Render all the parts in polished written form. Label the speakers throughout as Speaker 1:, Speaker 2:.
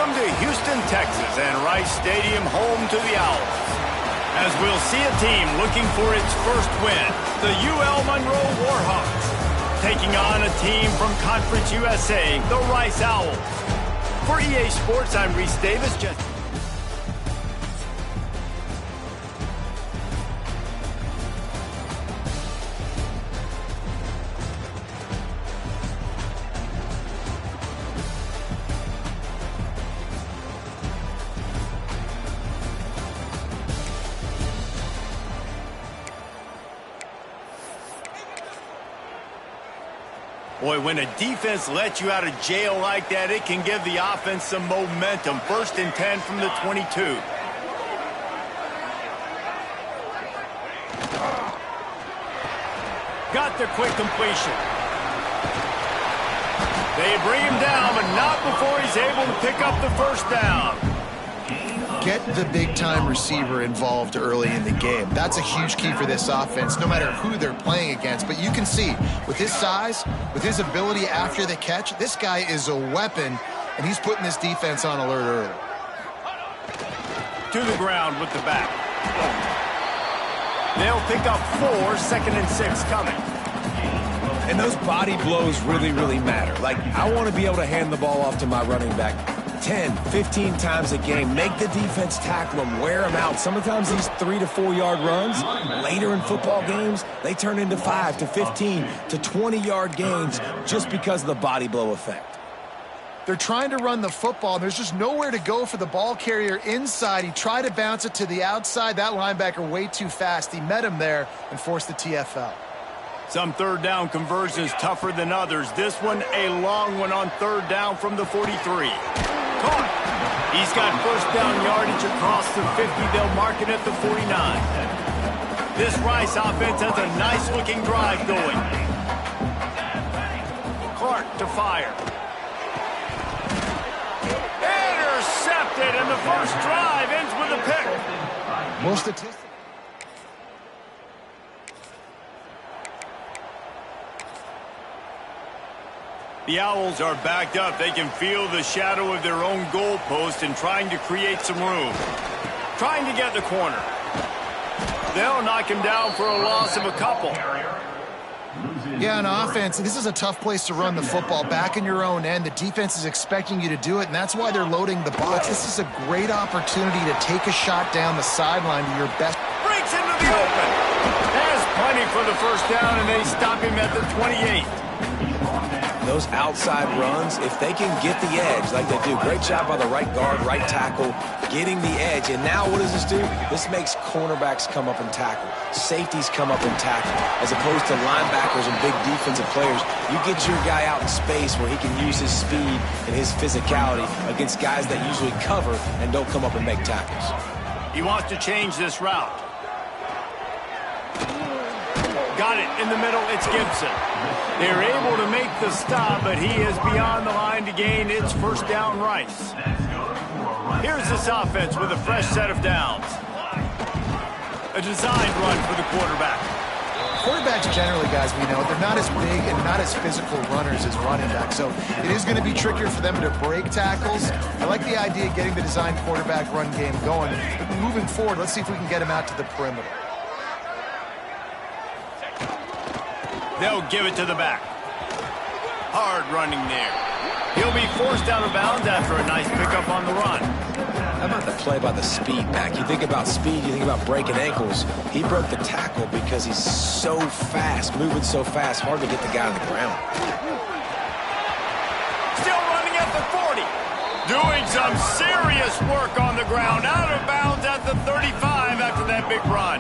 Speaker 1: Welcome to Houston, Texas, and Rice Stadium, home to the Owls. As we'll see a team looking for its first win, the UL Monroe Warhawks, taking on a team from Conference USA, the Rice Owls. For EA Sports, I'm Reese Davis. Boy, when a defense lets you out of jail like that, it can give the offense some momentum. 1st and 10 from the 22. Got the quick completion. They bring him down, but not before he's able to pick up the first down.
Speaker 2: Get the big-time receiver involved early in the game. That's a huge key for this offense, no matter who they're playing against. But you can see, with his size, with his ability after the catch, this guy is a weapon, and he's putting this defense on alert early.
Speaker 1: To the ground with the back. They'll pick up 4, 2nd and 6 coming.
Speaker 3: And those body blows really, really matter. Like, I want to be able to hand the ball off to my running back 10, 15 times a game. Make the defense tackle them, wear them out. Sometimes these 3 to 4 yard runs, later in football games, they turn into 5 to 15 to 20 yard gains just because of the body blow effect.
Speaker 2: They're trying to run the football. There's just nowhere to go for the ball carrier inside. He tried to bounce it to the outside. That linebacker way too fast. He met him there and forced the TFL.
Speaker 1: Some 3rd down conversions tougher than others. This one a long one on 3rd down from the 43. Caught. He's got 1st down yardage across the 50. They'll mark it at the 49. This Rice offense has a nice-looking drive going. Clark to fire. Intercepted, and the first drive ends with a pick.
Speaker 2: More statistics.
Speaker 1: The Owls are backed up. They can feel the shadow of their own goalpost and trying to create some room. Trying to get the corner. They'll knock him down for a loss of a couple.
Speaker 2: Yeah, on offense, this is a tough place to run the football. Back in your own end, the defense is expecting you to do it, and that's why they're loading the box. This is a great opportunity to take a shot down the sideline to your best.
Speaker 1: Breaks into the open. Has plenty for the first down, and they stop him at the 28.
Speaker 3: Those outside runs, if they can get the edge like they do, great job by the right guard, right tackle, getting the edge. And now what does this do? This makes cornerbacks come up and tackle. Safeties come up and tackle. As opposed to linebackers and big defensive players, you get your guy out in space where he can use his speed and his physicality against guys that usually cover and don't come up and make tackles.
Speaker 1: He wants to change this route. Got it in the middle. It's Gibson. They're able to make the stop, but he is beyond the line to gain its 1st down Rice. Here's this offense with a fresh set of downs. A designed run for the quarterback.
Speaker 2: Quarterbacks generally, guys, we know, they're not as big and not as physical runners as running backs, so it is going to be trickier for them to break tackles. I like the idea of getting the designed quarterback run game going. But moving forward, let's see if we can get him out to the perimeter.
Speaker 1: They'll give it to the back. Hard running there. He'll be forced out of bounds after a nice pickup on the run.
Speaker 3: How about the play by the speed back? You think about speed, you think about breaking ankles. He broke the tackle because he's so fast, moving so fast, hard to get the guy on the ground.
Speaker 1: Still running at the 40. Doing some serious work on the ground. Out of bounds at the 35 after that big run.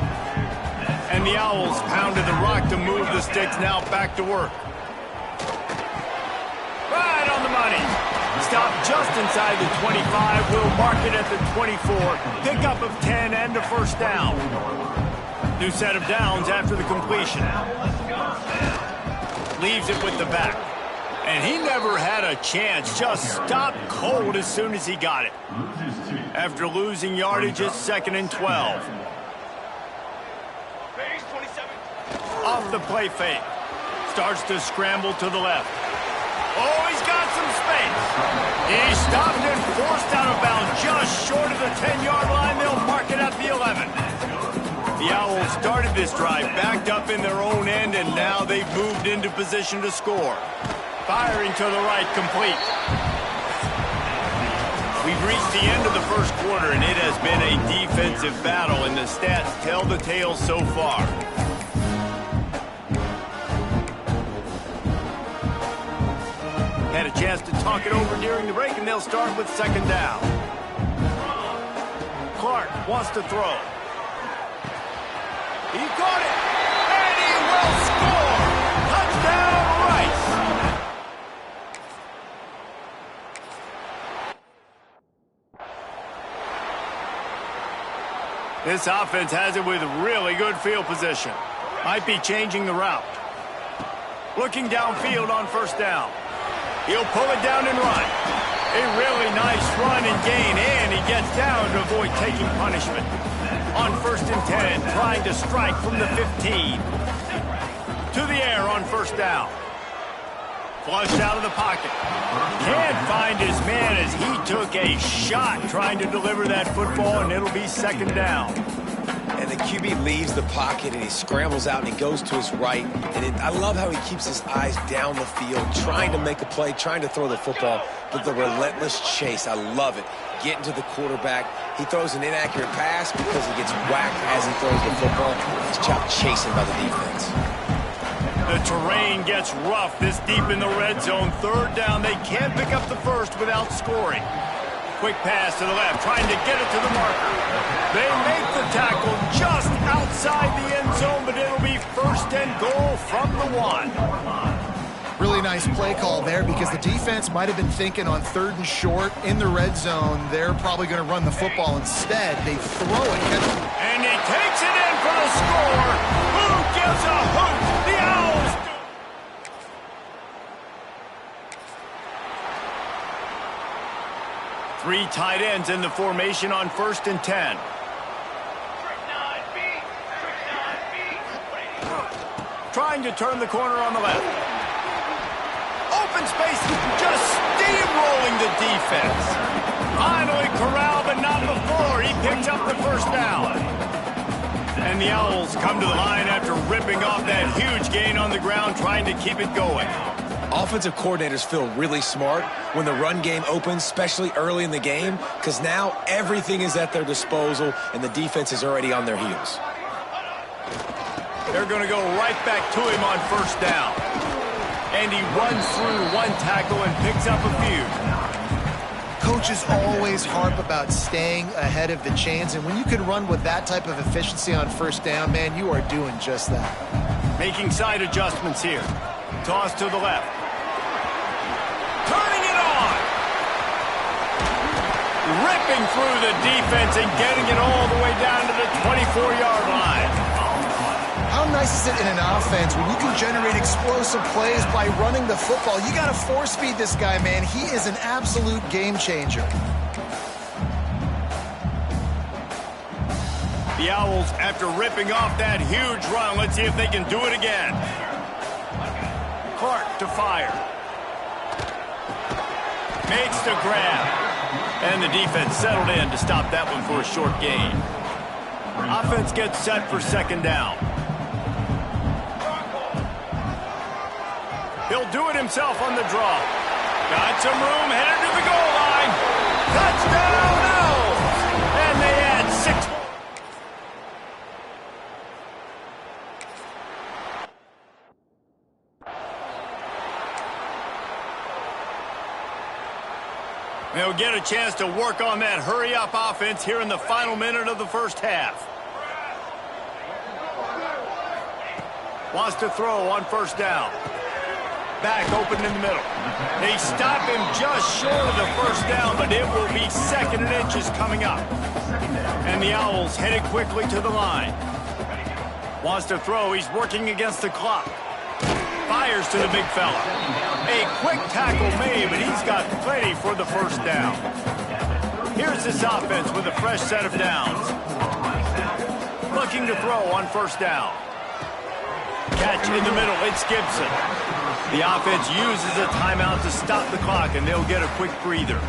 Speaker 1: And the Owls pounded the rock to move the sticks, now back to work. Right on the money. Stop just inside the 25. We'll mark it at the 24. Pickup of 10 and a 1st down. New set of downs after the completion. Leaves it with the back. And he never had a chance. Just stopped cold as soon as he got it. After losing yardage, it's 2nd and 12. Off the play fake. Starts to scramble to the left. Oh, he's got some space. He stopped and forced out of bounds just short of the 10-yard line. They'll mark it at the 11. The Owls started this drive backed up in their own end, and now they've moved into position to score. Firing to the right, complete. We've reached the end of the first quarter, and it has been a defensive battle, and the stats tell the tale so far. Had a chance to talk it over during the break, and they'll start with second down. Clark wants to throw. He caught it, and he will score! Touchdown, Rice! This offense has it with really good field position. Might be changing the route. Looking downfield on first down. He'll pull it down and run. A really nice run and gain, and he gets down to avoid taking punishment. On first and 10, trying to strike from the 15. To the air on first down. Flushed out of the pocket. Can't find his man as he took a shot trying to deliver that football, and it'll be second down.
Speaker 3: And the QB leaves the pocket, and he scrambles out, and he goes to his right. And I love how he keeps his eyes down the field, trying to make a play, trying to throw the football, but the relentless chase, I love it. Getting to the quarterback. He throws an inaccurate pass because he gets whacked as he throws the football. He's chopped chasing by the defense.
Speaker 1: The terrain gets rough this deep in the red zone. Third down, they can't pick up the first without scoring. Quick pass to the left, trying to get it to the marker. They make the tackle just outside the end zone, but it'll be first and goal from the 1.
Speaker 2: Really nice play call there because the defense might have been thinking on third and short in the red zone. They're probably going to run the football instead. They throw it.
Speaker 1: And he takes it in for the score. Who gives a hoot? The Owls do. Three tight ends in the formation on first and 10. Trying to turn the corner on the left. Open space, just steamrolling the defense. Finally corralled, but not before. He picked up the first down. And the Owls come to the line after ripping off that huge gain on the ground, trying to keep it going.
Speaker 3: Offensive coordinators feel really smart when the run game opens, especially early in the game, because now everything is at their disposal, and the defense is already on their heels.
Speaker 1: They're going to go right back to him on first down. And he runs through one tackle and picks up a few.
Speaker 2: Coaches always harp about staying ahead of the chains, and when you can run with that type of efficiency on first down, man, you are doing just that.
Speaker 1: Making side adjustments here. Toss to the left. Turning it on! Ripping through the defense and getting it all the way down to the 24-yard line.
Speaker 2: How nice is it in an offense when you can generate explosive plays by running the football? You got to force feed this guy, man. He is an absolute game changer.
Speaker 1: The Owls, after ripping off that huge run, let's see if they can do it again. Clark to fire. Makes the grab. And the defense settled in to stop that one for a short gain. Offense gets set for second down. He'll do it himself on the draw. Got some room, headed to the goal line. Touchdown, Owls! And they add 6 more. They'll get a chance to work on that hurry-up offense here in the final minute of the first half. Wants to throw on first down. Back open in the middle. They stop him just short of the first down, but it will be second and inches coming up. And the Owls headed quickly to the line. Wants to throw. He's working against the clock. Fires to the big fella. A quick tackle made, but he's got plenty for the first down. Here's this offense with a fresh set of downs. Looking to throw on first down. Catch in the middle. It's Gibson. The offense uses a timeout to stop the clock, and they'll get a quick breather.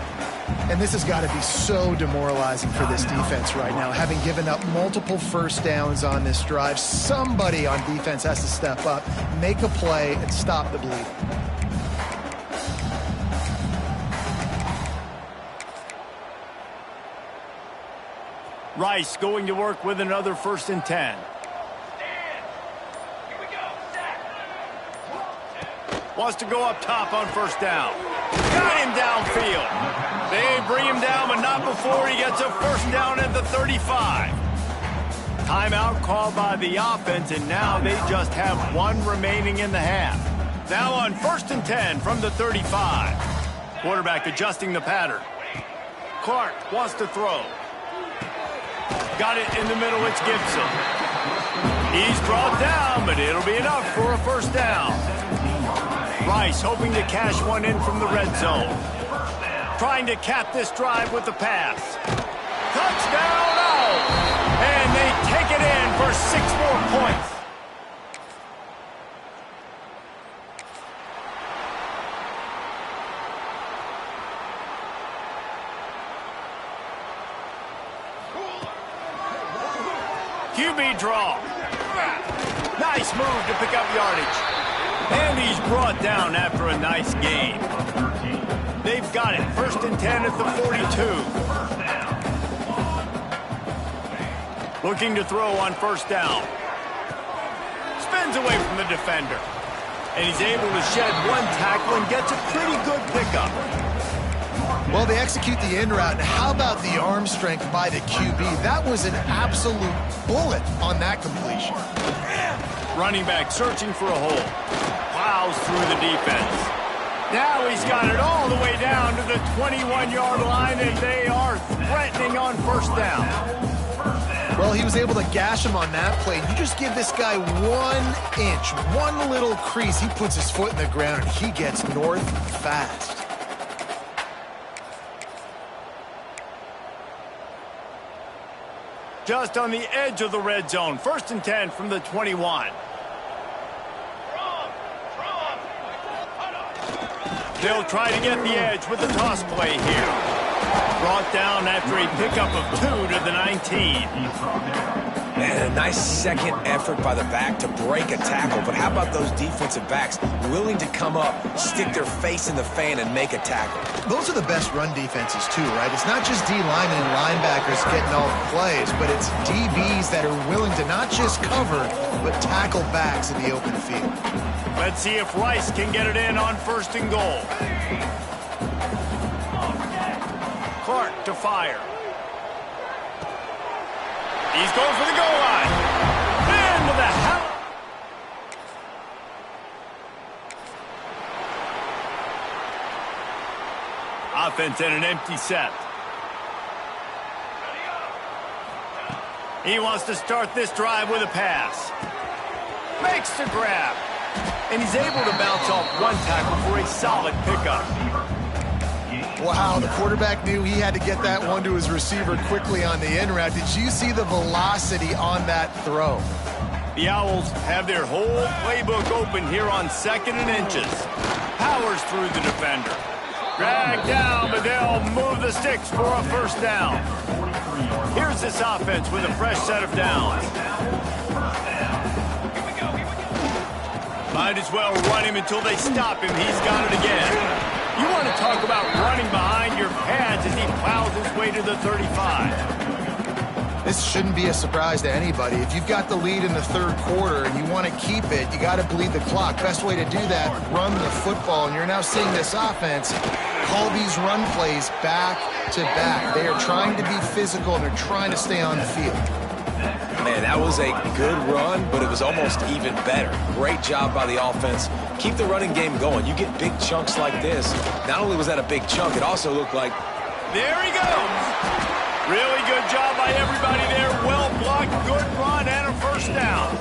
Speaker 2: And this has got to be so demoralizing for this defense right now. Having given up multiple first downs on this drive, somebody on defense has to step up, make a play, and stop the bleeding.
Speaker 1: Rice going to work with another 1st and 10. Wants to go up top on 1st down. Got him downfield. They bring him down, but not before he gets a 1st down at the 35. Timeout called by the offense, and now they just have 1 remaining in the half. Now on 1st and 10 from the 35. Quarterback adjusting the pattern. Clark wants to throw. Got it in the middle, it's Gibson. He's brought down, but it'll be enough for a 1st down. Rice hoping to cash one in from the red zone. Trying to cap this drive with the pass. Touchdown, oh! And they take it in for 6 more points. QB draw. Nice move to pick up yardage. And he's brought down after a nice gain. They've got it. 1st and 10 at the 42. Looking to throw on 1st down. Spins away from the defender. And he's able to shed 1 tackle and gets a pretty good pickup.
Speaker 2: Well, they execute the in route, and how about the arm strength by the QB? That was an absolute bullet on that completion.
Speaker 1: Running back searching for a hole. Plows through the defense. Now he's got it all the way down to the 21-yard line, and they are threatening on 1st down.
Speaker 2: Well, he was able to gash him on that play. You just give this guy 1 inch, 1 little crease. He puts his foot in the ground, and he gets north fast.
Speaker 1: Just on the edge of the red zone. 1st and 10 from the 21. They'll try to get the edge with the toss play here. Brought down after a pickup of 2 to the 19.
Speaker 3: And a nice second effort by the back to break a tackle. But how about those defensive backs willing to come up, stick their face in the fan, and make a tackle?
Speaker 2: Those are the best run defenses, too, right? It's not just D linemen and linebackers getting all the plays, but it's DBs that are willing to not just cover, but tackle backs in the open field.
Speaker 1: Let's see if Rice can get it in on 1st and goal. Clark to fire. He's going for the goal line. Into the house. Offense in an empty set. He wants to start this drive with a pass. Makes the grab. And he's able to bounce off 1 tackle for a solid pickup.
Speaker 2: Wow, the quarterback knew he had to get that one to his receiver quickly on the in route. Did you see the velocity on that throw?
Speaker 1: The Owls have their whole playbook open here on 2nd and inches. Powers through the defender. Dragged down, but they'll move the sticks for a 1st down. Here's this offense with a fresh set of downs. Might as well run him until they stop him. He's got it again. You want to talk about running behind your pads as he plows his way to the 35.
Speaker 2: This shouldn't be a surprise to anybody. If you've got the lead in the 3rd quarter and you want to keep it, you got to bleed the clock. Best way to do that, run the football. And you're now seeing this offense call these run plays back to back. They are trying to be physical, and they're trying to stay on the field.
Speaker 3: Man, that was a good run, but it was almost even better. Great job by the offense. Keep the running game going. You get big chunks like this. Not only was that a big chunk, it also looked like...
Speaker 1: There he goes. Really good job by everybody there. Well blocked, good run, and a 1st down.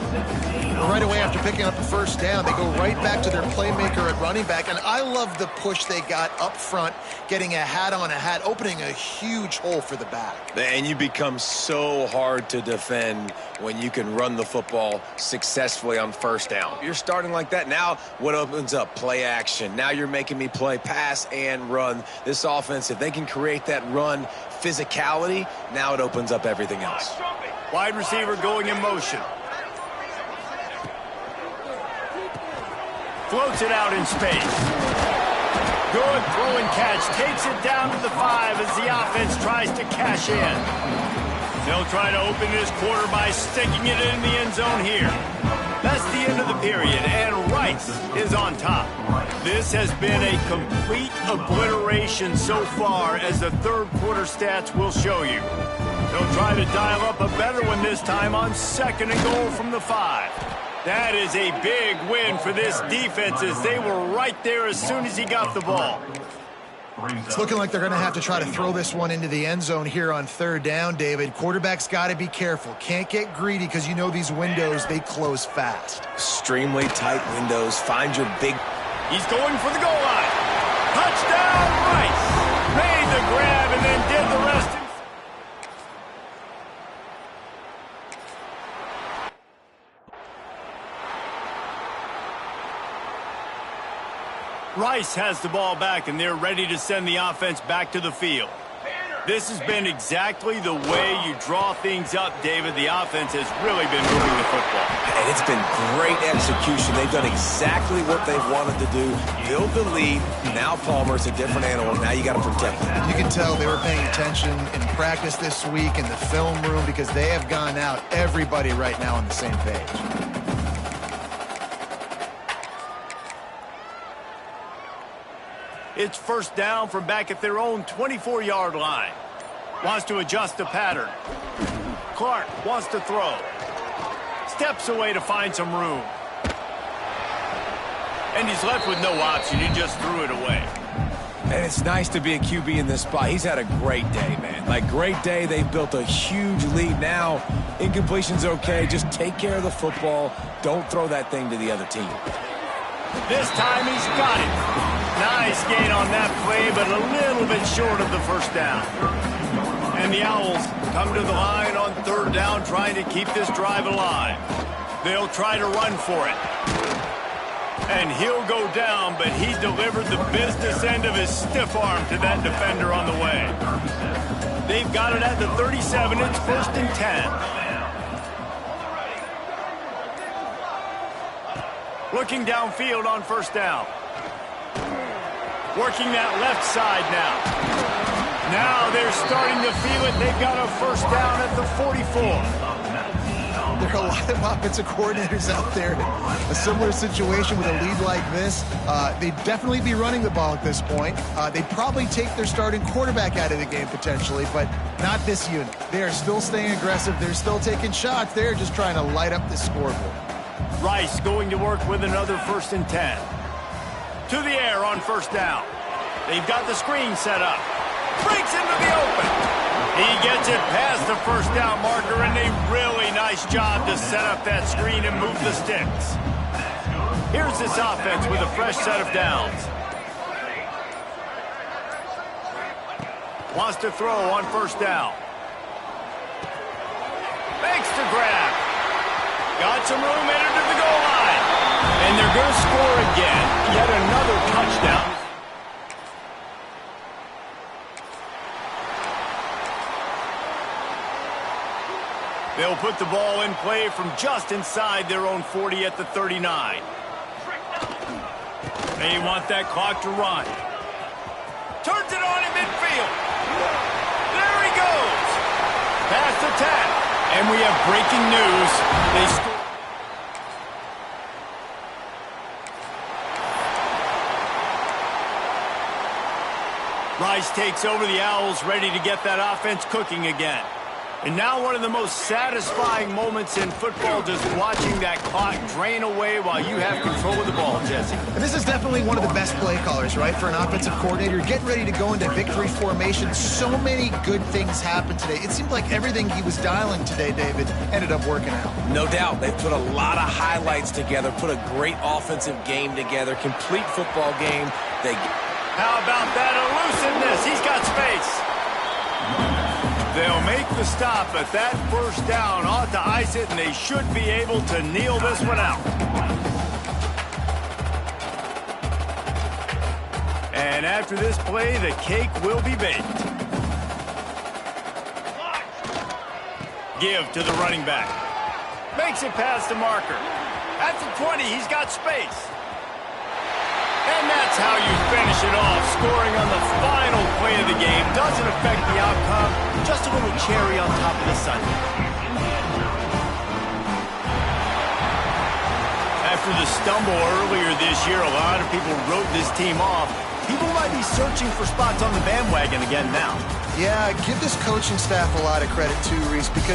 Speaker 2: right away after picking up a first down, they go right back to their playmaker at running back. And I love the push they got up front, getting a hat on a hat, opening a huge hole for the back.
Speaker 3: And you become so hard to defend when you can run the football successfully on first down. You're starting like that. Now what opens up? Play action. Now you're making me play pass and run. This offense, if they can create that run physicality, now it opens up everything else.
Speaker 1: Wide receiver going in motion. Floats it out in space. Good throw and catch. Takes it down to the 5 as the offense tries to cash in. They'll try to open this quarter by sticking it in the end zone here. That's the end of the period, and Rice is on top. This has been a complete obliteration so far, as the third quarter stats will show you. They'll try to dial up a better one this time on 2nd and goal from the 5. That is a big win for this defense, as they were right there as soon as he got the ball.
Speaker 2: It's looking like they're going to have to try to throw this one into the end zone here on 3rd down, David. Quarterback's got to be careful. Can't get greedy, because you know these windows, they close fast.
Speaker 3: Extremely tight windows. Find your big...
Speaker 1: He's going for the goal line. Touchdown, Rice. Made the grab and then did the rest. Rice has the ball back, and they're ready to send the offense back to the field. This has been exactly the way you draw things up, David. The offense has really been moving the football.
Speaker 3: And it's been great execution. They've done exactly what they've wanted to do. Build the lead. Now Palmer's a different animal. Now you got to protect him.
Speaker 2: You can tell they were paying attention in practice this week in the film room, because they have gone out, everybody right now on the same page.
Speaker 1: It's 1st down from back at their own 24-yard line. Wants to adjust the pattern. Clark wants to throw. Steps away to find some room. And he's left with no option. He just threw it away.
Speaker 3: And it's nice to be a QB in this spot. He's had a great day, man. Like, great day. They've built a huge lead. Now, incompletion's okay. Just take care of the football. Don't throw that thing to the other team.
Speaker 1: This time he's got it. Nice gain on that play, but a little bit short of the 1st down. And the Owls come to the line on 3rd down, trying to keep this drive alive. They'll try to run for it. And he'll go down, but he delivered the business end of his stiff arm to that defender on the way. They've got it at the 37. It's 1st and 10. Looking downfield on 1st down. Working that left side now. Now they're starting to feel it. They've got a 1st down at the 44.
Speaker 2: There are a lot of offensive coordinators out there in a similar situation with a lead like this. They'd definitely be running the ball at this point. They'd probably take their starting quarterback out of the game potentially, but not this unit. They are still staying aggressive. They're still taking shots. They're just trying to light up the scoreboard.
Speaker 1: Rice going to work with another 1st and 10. To the air on 1st down. They've got the screen set up. Breaks into the open. He gets it past the 1st down marker, and a really nice job to set up that screen and move the sticks. Here's this offense with a fresh set of downs. Wants to throw on 1st down. Makes the grab. Got some room, entered to the goal line. And they're going to score again. Yet another touchdown. They'll put the ball in play from just inside their own 40 at the 39. They want that clock to run. Turns it on in midfield. There he goes. Pass attack. And we have breaking news. They score. Rice takes over the Owls, ready to get that offense cooking again. And now one of the most satisfying moments in football, just watching that clock drain away while you have control of the ball, Jesse.
Speaker 2: And this is definitely one of the best play callers, right, for an offensive coordinator. Getting ready to go into victory formation. So many good things happened today. It seemed like everything he was dialing today, David, ended up working out.
Speaker 3: No doubt. They put a lot of highlights together, put a great offensive game together, complete football game.
Speaker 1: How about that elusiveness? He's got space. They'll make the stop, but that first down ought to ice it, and they should be able to kneel this one out. And after this play, the cake will be baked. Give to the running back. Makes it past the marker. At the 20, he's got space. And that's how you finish it off. Scoring on the final play of the game doesn't affect the outcome. Just a little cherry on top of the sundae. After the stumble earlier this year, a lot of people wrote this team off. People might be searching for spots on the bandwagon again now.
Speaker 2: Yeah, give this coaching staff a lot of credit too, Reese, because